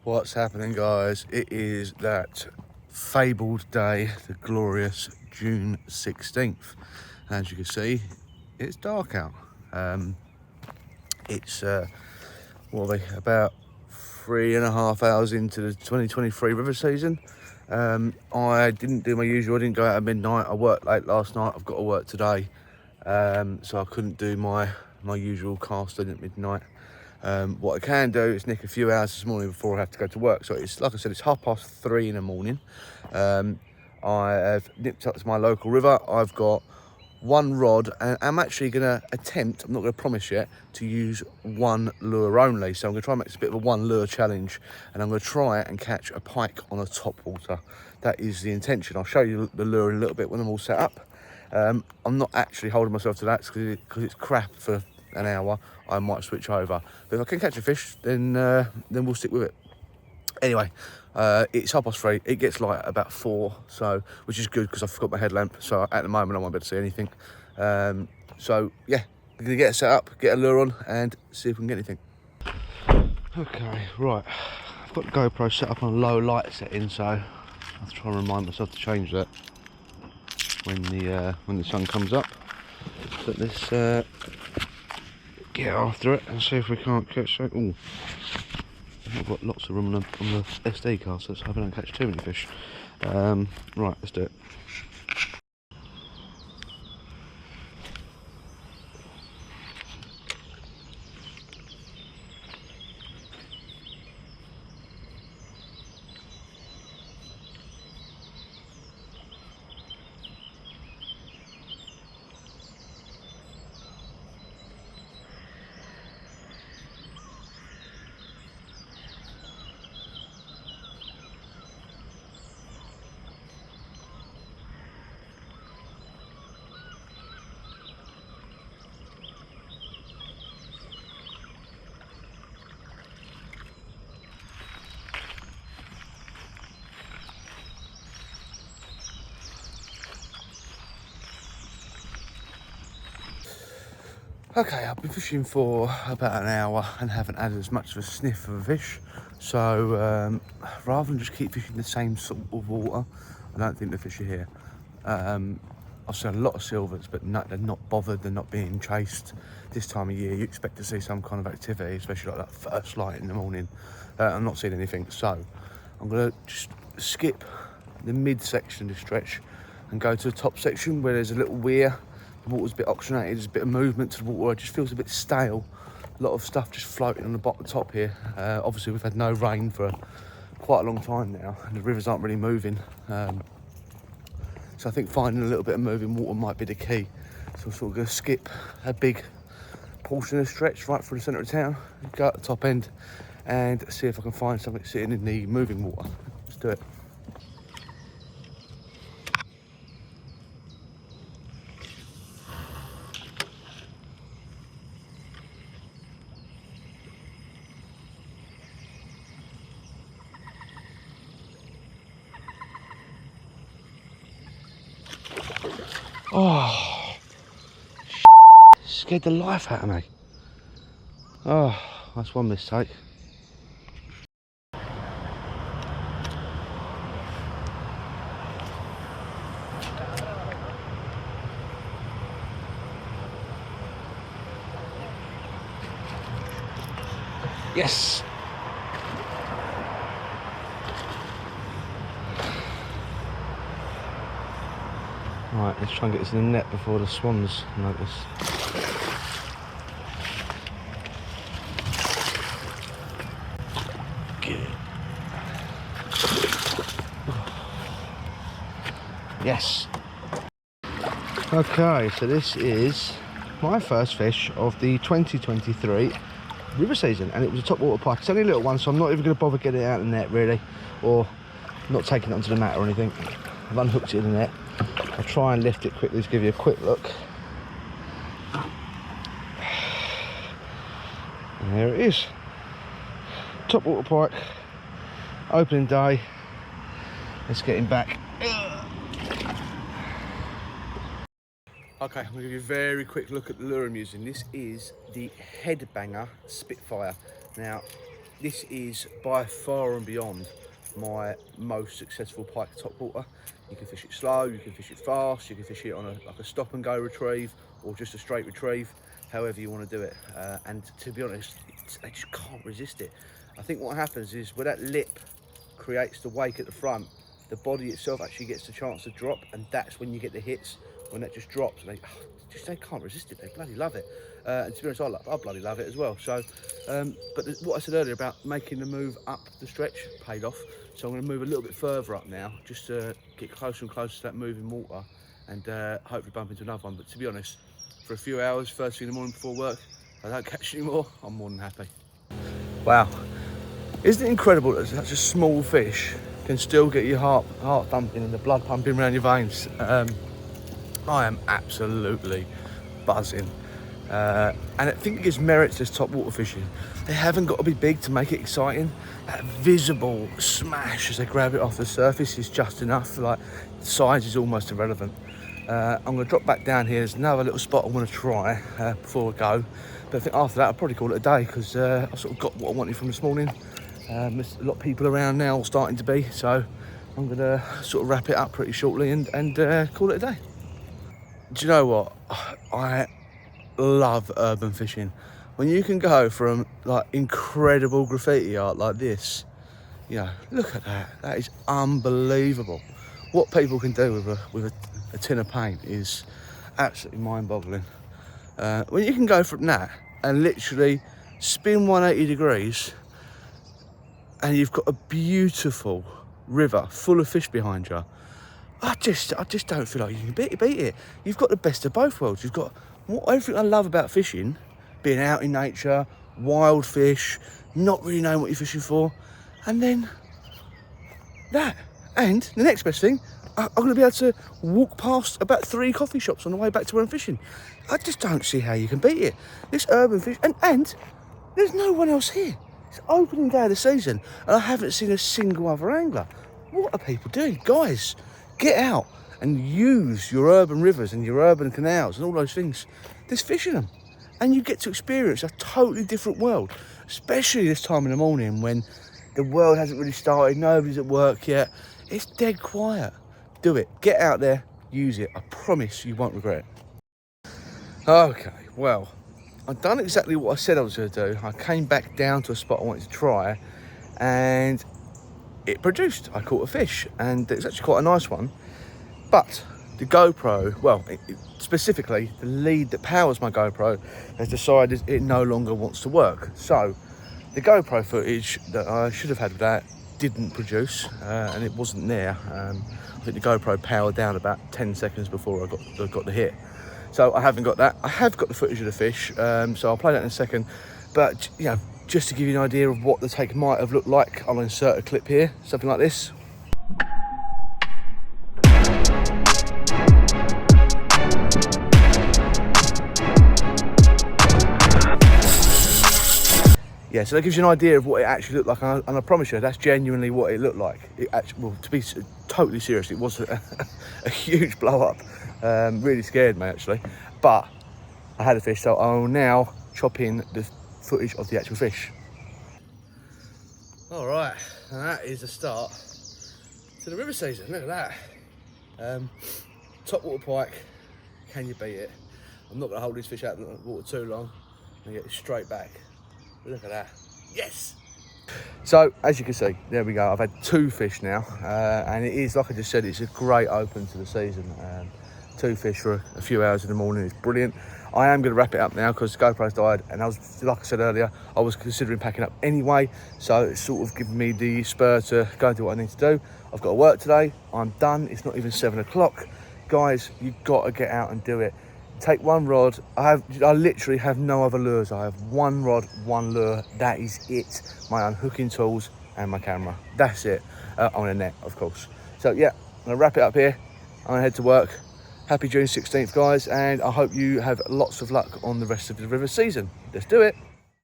What's happening, guys? It is that fabled day, the glorious June 16th. As you can see, it's dark out. It's what are they, about 3.5 hours into the 2023 river season. I didn't do my usual. I didn't go out at midnight. I worked late last night. I've got to work today, so I couldn't do my usual casting at midnight. What I can do is nick a few hours this morning before I have to go to work. So it's, like I said, it's 3:30 in the morning. I have nipped up to my local river. I've got one rod, and I'm actually going to attempt, I'm not going to promise yet, to use one lure only. So I'm going to try and make this a bit of a one lure challenge, and I'm going to try and catch a pike on a top water. That is the intention. I'll show you the lure in a little bit when I'm all set up. I'm not actually holding myself to that because it's crap for an hour. I might switch over, but if I can catch a fish, then we'll stick with it. Anyway, it's 3:30. It gets light at about 4, so which is good because I forgot my headlamp. So at the moment I won't be able to see anything. So yeah, we're gonna get it set up, get a lure on, and see if we can get anything. Okay, right. I've got the GoPro set up on a low light setting, so I'll try and remind myself to change that when the sun comes up. But let's get after it and see if we can't catch something. Ooh. I've got lots of room on the SD card, so I hope I don't catch too many fish. Right, let's do it. Okay, I've been fishing for about an hour and haven't had as much of a sniff of a fish. So rather than just keep fishing the same sort of water, I don't think the fish are here. I've seen a lot of silvers, but no, they're not bothered, they're not being chased. This time of year, you expect to see some kind of activity, especially like that first light in the morning. I'm not seeing anything, so I'm gonna just skip the mid-section of the stretch and go to the top section where there's a little weir. The water's a bit oxygenated, there's a bit of movement to the water, it just feels a bit stale. A lot of stuff just floating on the bottom top here. Obviously we've had no rain for quite a long time now, and the rivers aren't really moving. So I think finding a little bit of moving water might be the key. So I'm sort of going to skip a big portion of the stretch right through the centre of town, go at the top end and see if I can find something sitting in the moving water. Let's do it. Oh, scared the life out of me. Oh, that's one mistake. Yes. Right, let's try and get this in the net before the swans notice. Get it. Yes. Okay, so this is my first fish of the 2023 river season, and it was a topwater pike. It's only a little one, so I'm not even going to bother getting it out of the net really, or not taking it onto the mat or anything. I've unhooked it in the net. I'll try and lift it quickly to give you a quick look. And there it is. Topwater pike, opening day. Let's get him back. Okay, I'm going to give you a very quick look at the lure I'm using. This is the Headbanger Spitfire. Now, this is by far and beyond my most successful pike top water. You can fish it slow, you can fish it fast, you can fish it on like a stop and go retrieve or just a straight retrieve, however you want to do it. And to be honest, they just can't resist it. I think what happens is where that lip creates the wake at the front, the body itself actually gets the chance to drop, and that's when you get the hits, when that just drops. And they can't resist it, they bloody love it. And to be honest, I bloody love it as well. So, but what I said earlier about making the move up the stretch paid off. So I'm going to move a little bit further up now, just to get closer and closer to that moving water, and hopefully bump into another one. But to be honest, for a few hours, first thing in the morning before work, if I don't catch any more, I'm more than happy. Wow, isn't it incredible that such a small fish can still get your heart thumping and the blood pumping around your veins? I am absolutely buzzing. And I think it gives merit to this top water fishing. They haven't got to be big to make it exciting. That visible smash as they grab it off the surface is just enough. Like, the size is almost irrelevant. I'm going to drop back down here. There's another little spot I want to try before I go. But I think after that I'll probably call it a day, because I sort of got what I wanted from this morning. There's a lot of people around now, starting to be. So I'm going to sort of wrap it up pretty shortly and call it a day. Do you know what? I love urban fishing. When you can go from like incredible graffiti art like this, you know, look at that. That is unbelievable. What people can do with a tin of paint is absolutely mind-boggling. When you can go from that and literally spin 180 degrees, and you've got a beautiful river full of fish behind you, I just don't feel like you can beat it. You've got the best of both worlds. You've got everything I love about fishing, being out in nature, wild fish, not really knowing what you're fishing for, and then that. And the next best thing, I'm going to be able to walk past about 3 coffee shops on the way back to where I'm fishing. I just don't see how you can beat it. This urban fish, and there's no one else here. It's opening day of the season, and I haven't seen a single other angler. What are people doing? Guys, get out and use your urban rivers and your urban canals and all those things. There's fish in them, and you get to experience a totally different world, especially this time in the morning when the world hasn't really started, nobody's at work yet. It's dead quiet. Do it. Get out there, use it. I promise you won't regret it. Okay, well, I've done exactly what I said I was going to do. I came back down to a spot I wanted to try, and it produced. I caught a fish, and it's actually quite a nice one. But the GoPro, well, specifically the lead that powers my GoPro, has decided it no longer wants to work. So the GoPro footage that I should have had with that didn't produce, and it wasn't there. I think the GoPro powered down about 10 seconds before I got the hit. So I haven't got that. I have got the footage of the fish, so I'll play that in a second. But, you know, just to give you an idea of what the take might have looked like, I'll insert a clip here, something like this. Yeah, so that gives you an idea of what it actually looked like, and I promise you, that's genuinely what it looked like. It actually, well, to be totally serious, it was a huge blow up. Really scared me, actually. But I had a fish, so I will now chop in the footage of the actual fish. All right, and that is the start to the river season. Look at that. Top water pike, can you beat it? I'm not going to hold this fish out in the water too long and get it straight back. Look at that. Yes! So, as you can see, there we go. I've had 2 fish now, and it is, like I just said, it's a great open to the season. 2 fish for a few hours in the morning is brilliant. I am going to wrap it up now because GoPro's died, and I was, like I said earlier, I was considering packing up anyway, so it's sort of given me the spur to go and do what I need to do. I've got to work today. I'm done. It's not even 7 o'clock. Guys, you've got to get out and do it. Take one rod. I literally have no other lures. I have one rod, one lure. That is it. My unhooking tools and my camera. That's it. On a net, of course. So yeah, I'm gonna wrap it up here. I'm gonna head to work. Happy June 16th, guys, and I hope you have lots of luck on the rest of the river season. Let's do it.